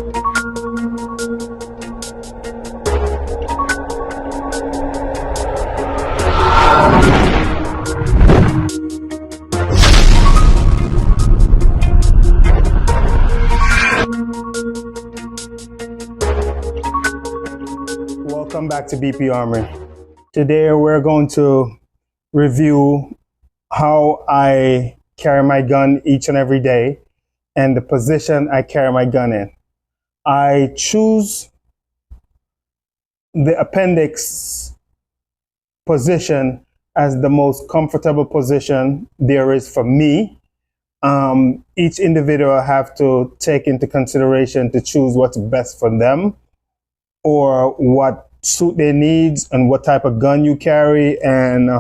Welcome back to BP Armory. Today we're going to review how I carry my gun each and every day and the position I carry my gun in. I choose the appendix position as the most comfortable position there is for me. Each individual have to take into consideration to choose what's best for them, or what suit their needs, and what type of gun you carry, and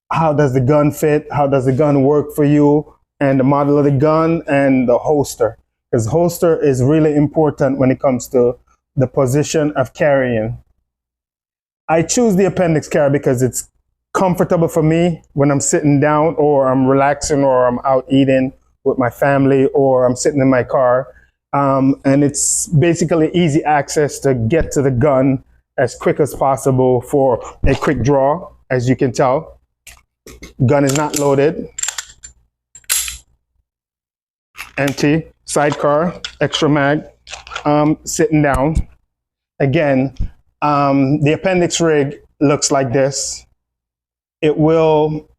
how does the gun fit, how does the gun work for you, and the model of the gun, and the holster. Because holster is really important when it comes to the position of carrying. I choose the appendix carry because it's comfortable for me when I'm sitting down, or I'm relaxing, or I'm out eating with my family, or I'm sitting in my car. And it's basically easy access to get to the gun as quick as possible for a quick draw. As you can tell, gun is not loaded. Empty, sidecar, extra mag, sitting down. Again, the appendix rig looks like this. It will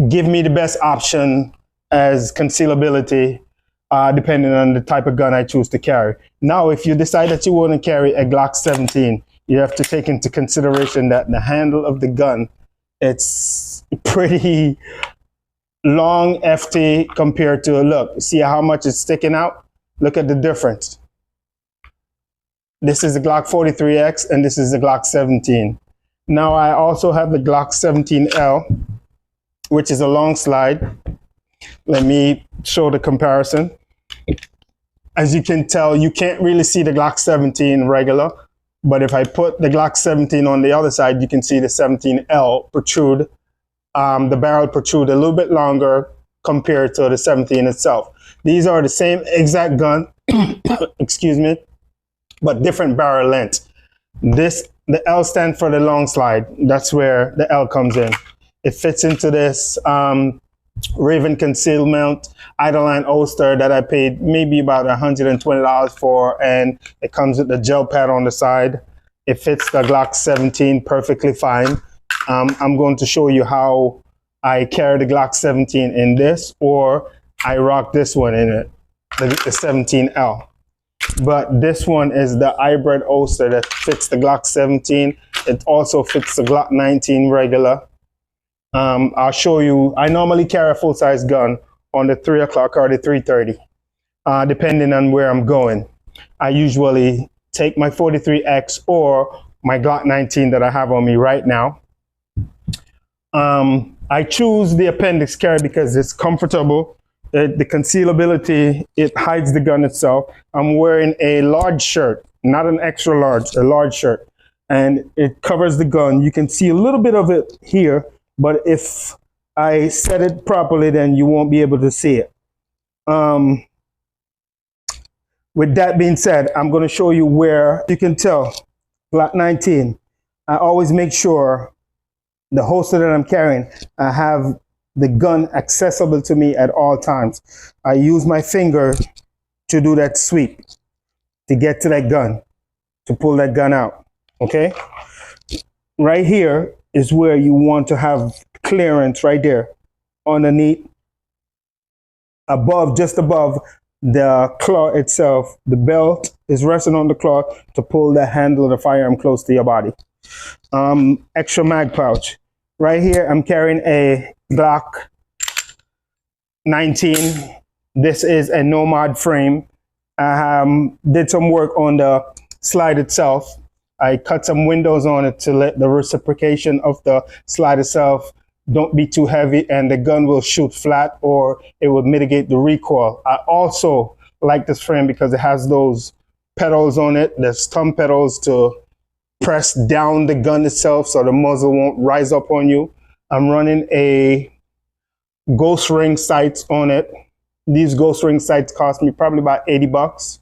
give me the best option as concealability, depending on the type of gun I choose to carry. Now, if you decide that you want to carry a Glock 17, you have to take into consideration that the handle of the gun, it's pretty long, hefty compared to, look, see how much it's sticking out? Look at the difference. This is the Glock 43X and this is the Glock 17. Now I also have the Glock 17L, which is a long slide. Let me show the comparison. As you can tell, you can't really see the Glock 17 regular, but if I put the Glock 17 on the other side, you can see the 17L protrude. The barrel protrude a little bit longer compared to the 17 itself. These are the same exact gun, excuse me, but different barrel length. The L stand for the long slide. That's where the L comes in. It fits into this Raven concealment idle line holster that I paid maybe about $120 for, and it comes with the gel pad on the side. It fits the Glock 17 perfectly fine. I'm going to show you how I carry the Glock 17 in this, or I rock this one in it, the 17L. But this one is the hybrid holster that fits the Glock 17. It also fits the Glock 19 regular. I'll show you. I normally carry a full-size gun on the 3 o'clock or the 3:30, depending on where I'm going. I usually take my 43X or my Glock 19 that I have on me right now. I choose the appendix carry because it's comfortable. The concealability, it hides the gun itself. I'm wearing a large shirt, not an extra large, a large shirt, and it covers the gun. You can see a little bit of it here, but if I set it properly, then you won't be able to see it. With that being said, I'm going to show you where you can tell Glock 19. I always make sure the holster that I'm carrying, I have the gun accessible to me at all times. I use my finger to do that sweep, to get to that gun, to pull that gun out, okay? Right here is where you want to have clearance, right there, underneath, above, just above the claw itself. The belt is resting on the claw to pull the handle of the firearm close to your body. Extra mag pouch. Right here, I'm carrying a Glock 19. This is a Nomad frame. I did some work on the slide itself. I cut some windows on it to let the reciprocation of the slide itself don't be too heavy, and the gun will shoot flat, or it will mitigate the recoil. I also like this frame because it has those pedals on it. There's thumb pedals to press down the gun itself so the muzzle won't rise up on you. I'm running a ghost ring sights on it. These ghost ring sights cost me probably about 80 bucks.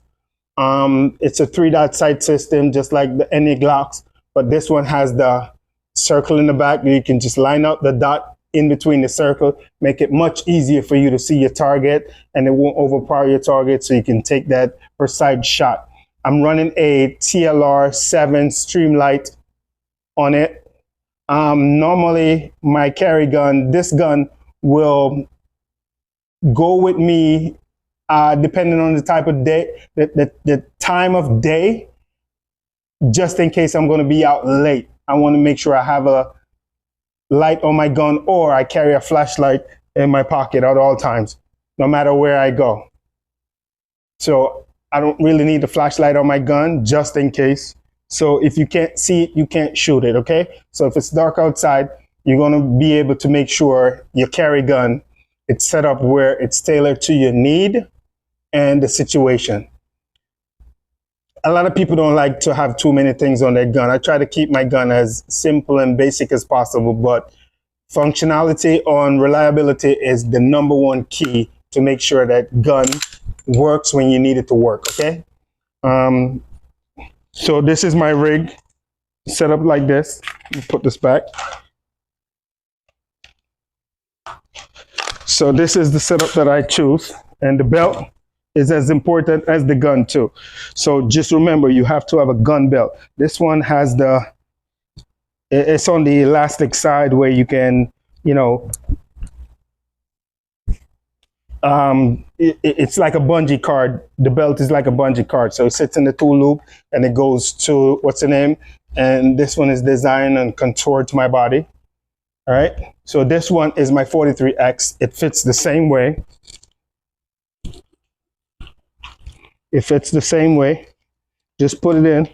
It's a 3-dot sight system, just like any Glocks, but this one has the circle in the back. You can just line up the dot in between the circle, make it much easier for you to see your target, and it won't overpower your target, so you can take that precise shot. I'm running a TLR 7 Streamlight on it. Normally my carry gun, this gun will go with me depending on the type of day, the time of day, just in case I'm going to be out late. I want to make sure I have a light on my gun, or I carry a flashlight in my pocket at all times, no matter where I go. So I don't really need a flashlight on my gun, just in case. So if you can't see it, you can't shoot it, okay? So if it's dark outside, you're going to be able to make sure your carry gun, it's set up where it's tailored to your need and the situation. A lot of people don't like to have too many things on their gun. I try to keep my gun as simple and basic as possible, but functionality and reliability is the #1 key to make sure that gun works when you need it to work, okay? So this is my rig set up like this. Put this back. So this is the setup that I choose, and the belt is as important as the gun too. So just remember, you have to have a gun belt. This one has it's on the elastic side where you can, you know, it's like a bungee cord. The belt is like a bungee cord. So it sits in the tool loop and it goes to, what's the name? And this one is designed and contoured to my body. All right. So this one is my 43X. It fits the same way. It fits the same way. Just put it in.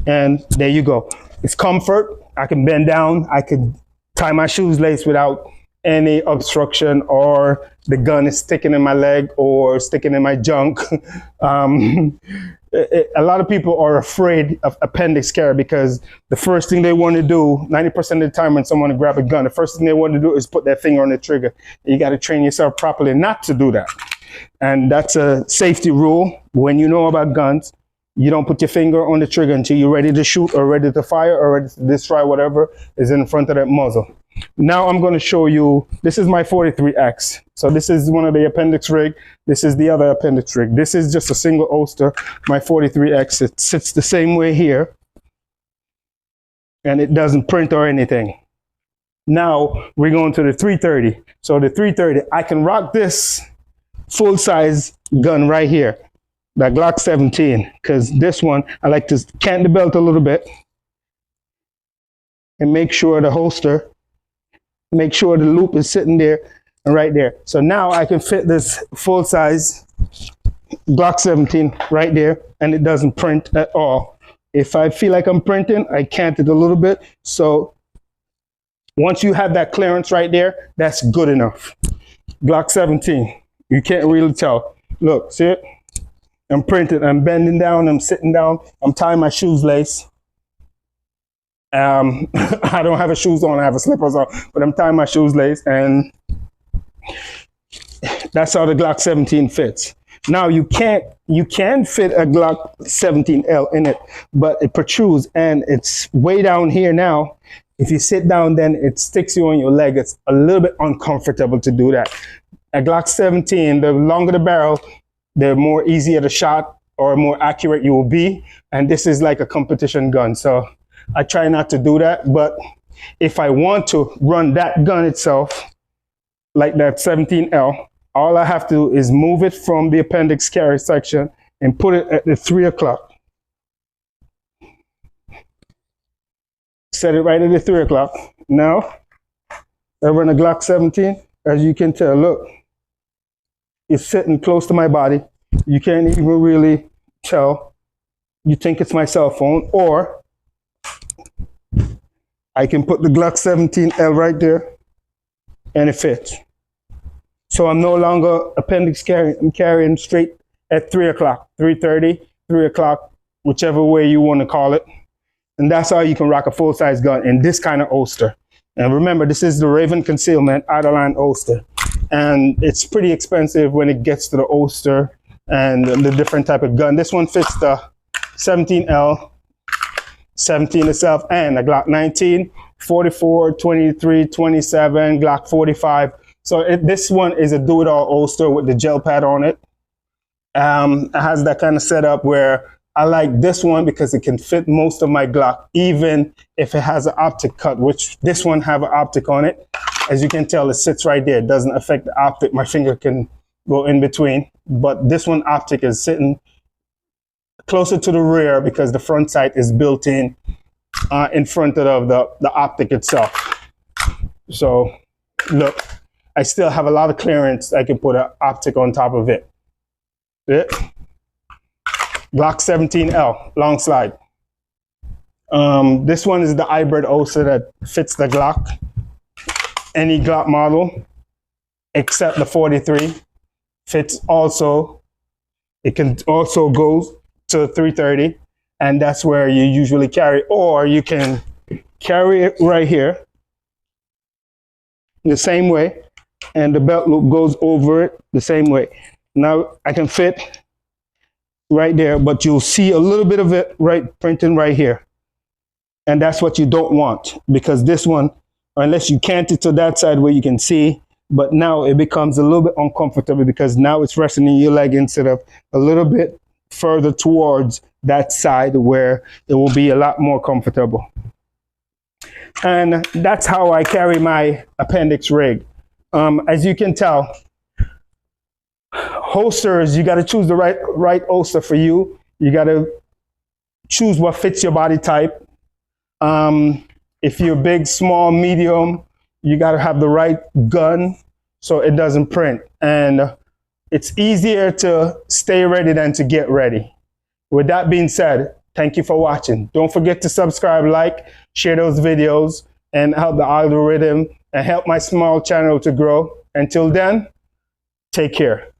And there you go. It's comfort. I can bend down. I can tie my shoes lace without any obstruction, or the gun is sticking in my leg or sticking in my junk. A lot of people are afraid of appendix carry because the first thing they want to do, 90% of the time when someone grab a gun, the first thing they want to do is put their finger on the trigger. You got to train yourself properly not to do that. And that's a safety rule. When you know about guns, you don't put your finger on the trigger until you're ready to shoot or ready to fire or ready to destroy whatever is in front of that muzzle. Now I'm going to show you, this is my 43X. So this is one of the appendix rig. This is the other appendix rig. This is just a single holster, my 43X. It sits the same way here. And it doesn't print or anything. Now we're going to the 330. So the 330, I can rock this full-size gun right here, that Glock 17, because this one, I like to cant the belt a little bit and make sure the holster, make sure the loop is sitting there and right there. So now I can fit this full-size Glock 17 right there, and it doesn't print at all. If I feel like I'm printing, I cant it a little bit. So once you have that clearance right there, that's good enough. Glock 17, you can't really tell. Look, see it? I'm printing, I'm bending down, I'm sitting down, I'm tying my shoes lace. I don't have a shoes on, I have a slippers on, but I'm tying my shoes lace, and that's how the Glock 17 fits. Now you can fit a Glock 17L in it, but it protrudes and it's way down here now. If you sit down, then it sticks you on your leg. It's a little bit uncomfortable to do that. A Glock 17, the longer the barrel, the more easier the shot or more accurate you will be. And this is like a competition gun. So I try not to do that. But if I want to run that gun itself, like that 17L, all I have to do is move it from the appendix carry section and put it at the 3 o'clock. Set it right at the 3 o'clock. Now, I run a Glock 17. As you can tell, look, it's sitting close to my body. You can't even really tell. You think it's my cell phone, or I can put the Glock 17L right there and it fits. So I'm no longer appendix carrying, I'm carrying straight at 3 o'clock, 3:30, 3 o'clock, whichever way you want to call it. And that's how you can rock a full-size gun in this kind of holster. And remember, this is the Raven Concealment Idleland holster. And it's pretty expensive when it gets to the holster and the different type of gun. This one fits the 17L, 17 itself, and a Glock 19, 44, 23, 27, Glock 45. So this one is a do-it-all holster with the gel pad on it. It has that kind of setup where I like this one because it can fit most of my Glock, even if it has an optic cut, which this one have an optic on it. As you can tell, it sits right there. It doesn't affect the optic. My finger can go in between, but this one optic is sitting closer to the rear because the front sight is built in front of the optic itself. So look, I still have a lot of clearance. I can put an optic on top of it. Glock 17L, long slide. This one is the hybrid holster that fits the Glock. Any Glock model except the 43 fits also. It can also go to 330, and that's where you usually carry, or you can carry it right here the same way, and the belt loop goes over it the same way. Now I can fit right there, but you'll see a little bit of it printing right here. And that's what you don't want, because this one, unless you cant it to that side where you can see, but now it becomes a little bit uncomfortable because now it's resting in your leg instead of a little bit further towards that side where it will be a lot more comfortable. And that's how I carry my Appendix rig. As you can tell, holsters, you got to choose the right holster for you. You got to choose what fits your body type. If you're big, small, medium, you got to have the right gun so it doesn't print. And it's easier to stay ready than to get ready. With that being said, thank you for watching. Don't forget to subscribe, like, share those videos, and help the algorithm and help my small channel to grow. Until then, take care.